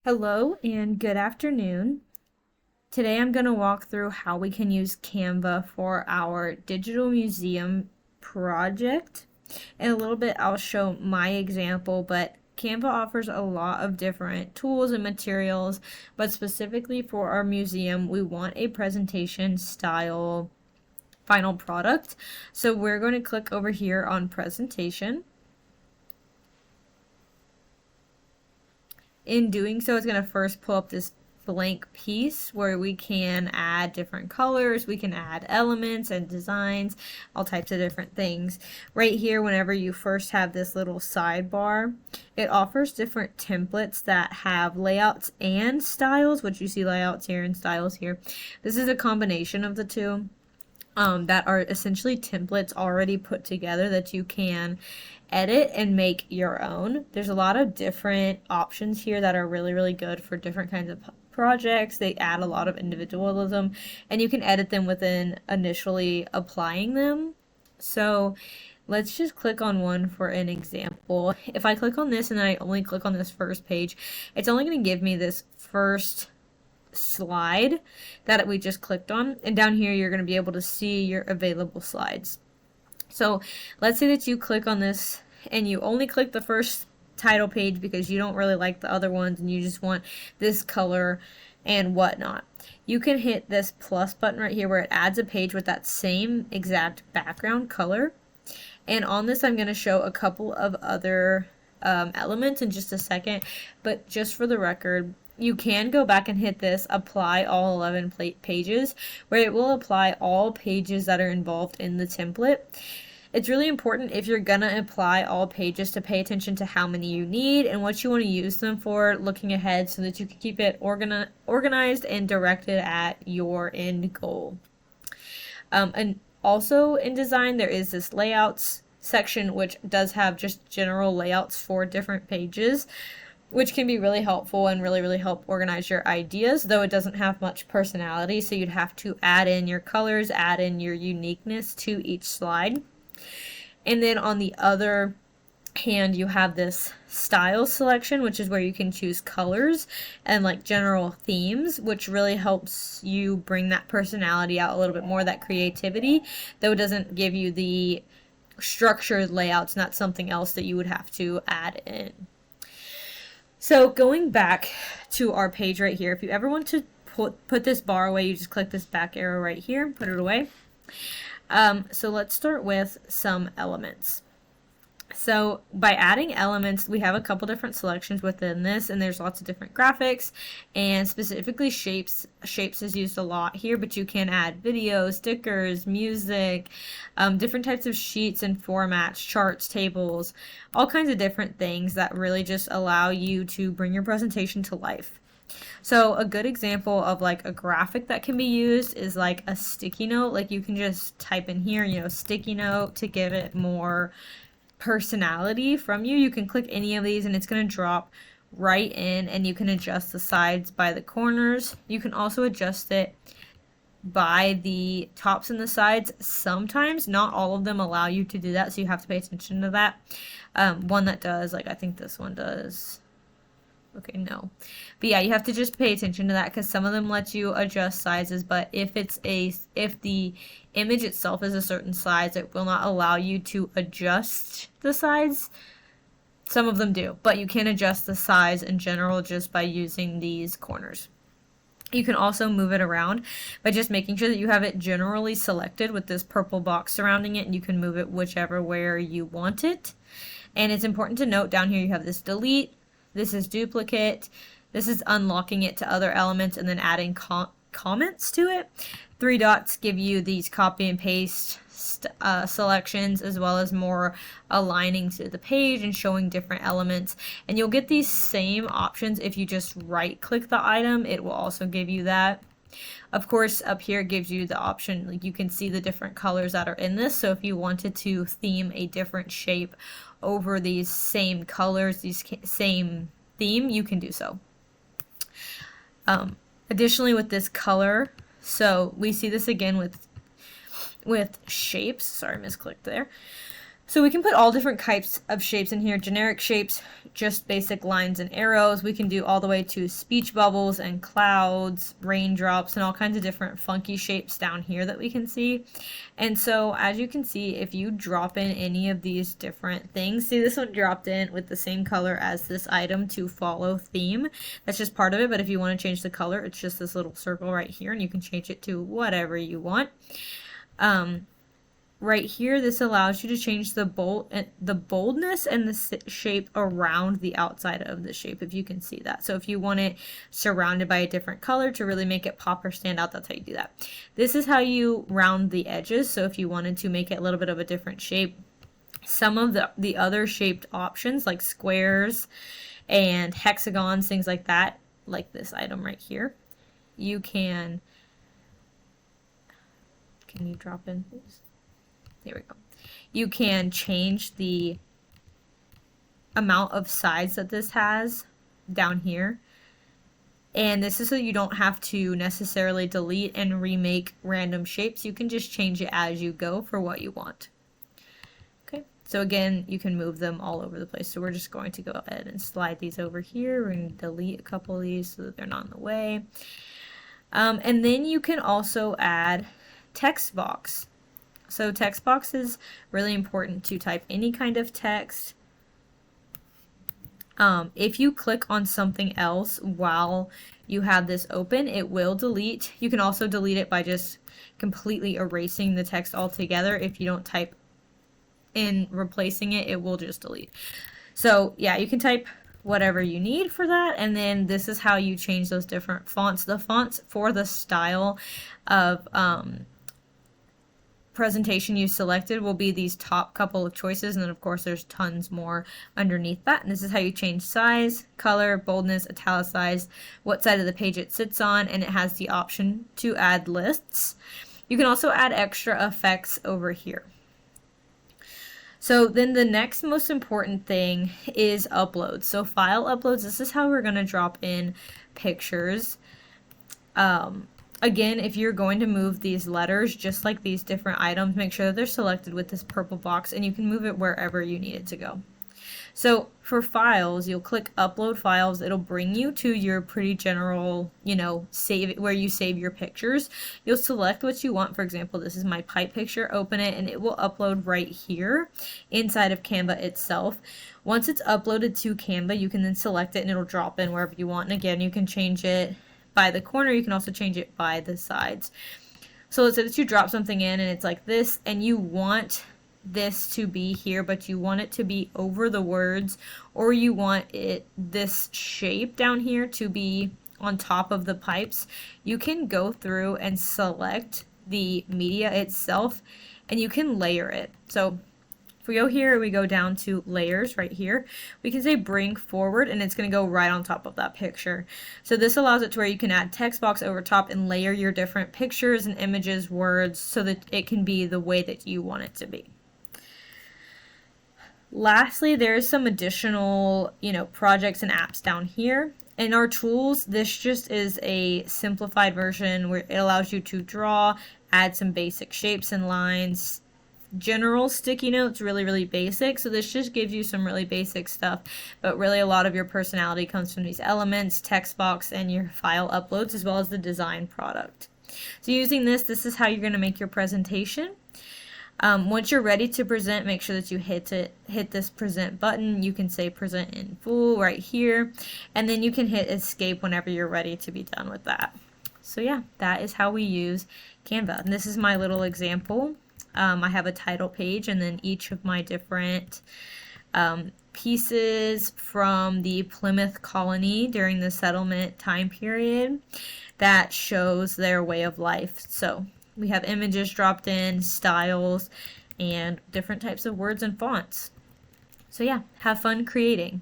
Hello and good afternoon. Today I'm going to walk through how we can use Canva for our digital museum project. In a little bit I'll show my example, but Canva offers a lot of different tools and materials, but specifically for our museum we want a presentation style final product. So we're going to click over here on presentation. In doing so, it's going to first pull up this blank piece where we can add different colors, we can add elements and designs, all types of different things. Right here, whenever you first have this little sidebar, it offers different templates that have layouts and styles, which you see layouts here and styles here. This is a combination of the two. That are essentially templates already put together that you can edit and make your own. There's a lot of different options here that are really good for different kinds of projects. They add a lot of individualism and you can edit them within initially applying them. So let's just click on one for an example. If I click on this and then I only click on this first page, it's only going to give me this first slide that we just clicked on, and down here you're going to be able to see your available slides. So let's say that you click on this and you only click the first title page because you don't really like the other ones and you just want this color and whatnot. You can hit this plus button right here where it adds a page with that same exact background color, and on this I'm going to show a couple of other elements in just a second, but just for the record, you can go back and hit this apply all 11 pages, where it will apply all pages that are involved in the template. It's really important if you're gonna apply all pages to pay attention to how many you need and what you want to use them for looking ahead so that you can keep it organized and directed at your end goal. And also in design there is this layouts section which does have just general layouts for different pages, which can be really helpful and really help organize your ideas, though it doesn't have much personality, so you'd have to add in your colors, add in your uniqueness to each slide. And then on the other hand, you have this style selection, which is where you can choose colors and like general themes, which really helps you bring that personality out a little bit more, that creativity, though it doesn't give you the structured layouts, not something else that you would have to add in. So going back to our page right here, if you ever want to put this bar away, you just click this back arrow right here, put it away. So let's start with some elements. So by adding elements, we have a couple different selections within this, and there's lots of different graphics, and specifically shapes. Shapes is used a lot here, but you can add videos, stickers, music, different types of sheets and formats, charts, tables, all kinds of different things that really just allow you to bring your presentation to life. So a good example of like a graphic that can be used is like a sticky note. Like you can just type in here, sticky note to give it more personality from you. You can click any of these and it's going to drop right in, and you can adjust the sides by the corners. You can also adjust it by the tops and the sides. Sometimes, not all of them allow you to do that, so you have to pay attention to that. One that does, like I think this one does. Okay, no. But yeah, you have to just pay attention to that because some of them let you adjust sizes, but if the image itself is a certain size, it will not allow you to adjust the size. Some of them do, but you can adjust the size in general just by using these corners. You can also move it around by just making sure that you have it generally selected with this purple box surrounding it, and you can move it whichever where you want it. And it's important to note down here you have this delete, this is duplicate, this is unlocking it to other elements and then adding comments to it. 3 dots give you these copy and paste selections, as well as more aligning to the page and showing different elements. And you'll get these same options if you just right click the item. It will also give you that. Of course, up here it gives you the option, like you can see the different colors that are in this, so if you wanted to theme a different shape over these same colors, these same theme, you can do so. Additionally, with this color, so we see this again with shapes. Sorry, misclicked there. So we can put all different types of shapes in here. Generic shapes, just basic lines and arrows. We can do all the way to speech bubbles and clouds, raindrops, and all kinds of different funky shapes down here that we can see. And so as you can see, if you drop in any of these different things, see this one dropped in with the same color as this item to follow theme. That's just part of it, but if you want to change the color, it's just this little circle right here, and you can change it to whatever you want. Right here, this allows you to change the boldness and the shape around the outside of the shape, if you can see that. So if you want it surrounded by a different color to really make it pop or stand out, that's how you do that. This is how you round the edges. So if you wanted to make it a little bit of a different shape, some of the other shaped options like squares and hexagons, things like that, like this item right here, you can you drop in please? Here we go. You can change the amount of sides that this has down here. And this is so you don't have to necessarily delete and remake random shapes. You can just change it as you go for what you want. Okay, so again, you can move them all over the place. So we're just going to go ahead and slide these over here. We're going to delete a couple of these so that they're not in the way. And then you can also add text box. So text box is really important to type any kind of text. If you click on something else while you have this open, it will delete. You can also delete it by just completely erasing the text altogether. If you don't type in replacing it, it will just delete. So yeah, you can type whatever you need for that, and then this is how you change those different fonts. The fonts for the style of presentation you selected will be these top couple of choices, and then of course there's tons more underneath that. And this is how you change size, color, boldness, italicize, what side of the page it sits on, and it has the option to add lists. You can also add extra effects over here. So then the next most important thing is uploads. So file uploads, this is how we're going to drop in pictures. Again, if you're going to move these letters, just like these different items, make sure that they're selected with this purple box, and you can move it wherever you need it to go. So for files, you'll click upload files. It'll bring you to your pretty general, save where you save your pictures. You'll select what you want. For example, this is my pipe picture. Open it, and it will upload right here inside of Canva itself. Once it's uploaded to Canva, you can then select it, and it'll drop in wherever you want. And again, you can change it by the corner. You can also change it by the sides. So let's say that you drop something in and it's like this, and you want this to be here, but you want it to be over the words, or you want this shape down here to be on top of the pipes. You can go through and select the media itself, and you can layer it. So if we go here, we go down to layers right here, we can say bring forward, and it's going to go right on top of that picture. So this allows it to where you can add text box over top and layer your different pictures and images, words, so that it can be the way that you want it to be. Lastly, there's some additional, projects and apps down here. In our tools, this just is a simplified version where it allows you to draw, add some basic shapes and lines, general sticky notes, really basic. So this just gives you some really basic stuff, but really a lot of your personality comes from these elements, text box, and your file uploads, as well as the design product. So using this is how you're going to make your presentation. Once you're ready to present, make sure that you hit this present button. You can say present in full right here, and then you can hit escape whenever you're ready to be done with that. So yeah, that is how we use Canva. And this is my little example. I have a title page, and then each of my different pieces from the Plymouth colony during the settlement time period that shows their way of life. So we have images dropped in, styles, and different types of words and fonts. So yeah, have fun creating.